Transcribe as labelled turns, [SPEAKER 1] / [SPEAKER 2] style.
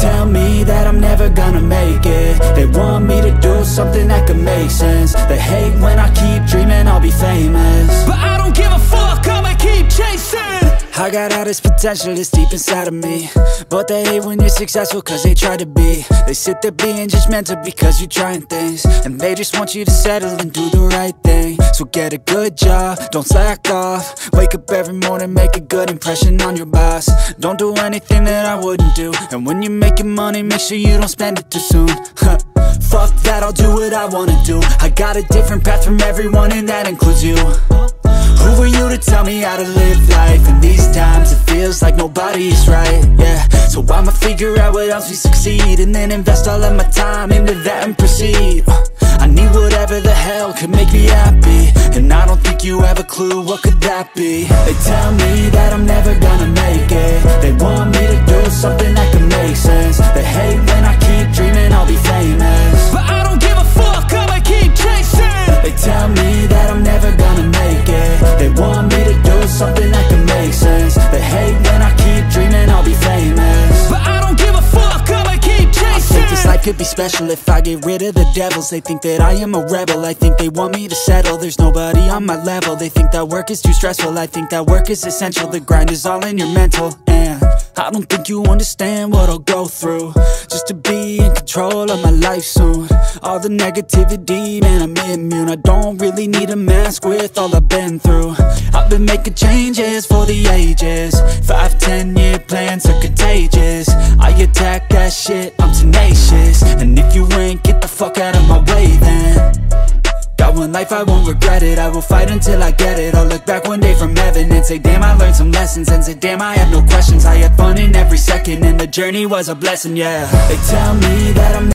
[SPEAKER 1] tell me that I'm never gonna make it. They want me to do something that could make sense. They hate when I keep dreaming I'll be famous, but I don't give a fuck, I'ma keep chasing. I got all this potential that's deep inside of me, but they hate when you're successful cause they try to be. They sit there being judgmental because you're trying things, and they just want you to settle and do the right thing. So get a good job, don't slack off. Wake up every morning, make a good impression on your boss. Don't do anything that I wouldn't do, and when you're making money, make sure you don't spend it too soon. Fuck that, I'll do what I wanna do. I got a different path from everyone, and that includes you. Who are you to tell me how to live life? In these times it feels like nobody's right, yeah. So I'ma figure out what else we succeed, and then invest all of my time into that and proceed. I need whatever the hell could make me happy, and I don't think you have a clue what could that be. They tell me that I'm never gonna make it. They want me to do something that can make sense. They hate when I keep dreaming I'll be famous, but I don't give a fuck, I'ma keep chasing. They tell me that I'm never gonna make it. They want me to do something that can make sense. They hate when I keep dreaming I'll be famous, but I don't give a fuck, I'ma keep chasing. I think this life could be special if I get rid of the devils. They think that I am a rebel, I think they want me to settle. There's nobody on my level. They think that work is too stressful, I think that work is essential. The grind is all in your mental, and I don't think you understand what I'll go through just to be in control of my life soon. All the negativity, man, I'm immune. I don't really need a mask with all I've been through. I've been making changes for the ages. 5-10 year plans are contagious. I attack that shit, I'm tenacious. And if you ain't, get the fuck out of my way then. Got one life, I won't regret it. I will fight until I get it. I'll look back one day from heaven and say, damn, I learned some lessons. And say, damn, I had no questions. I had fun in every second, and the journey was a blessing, yeah. They tell me that I'm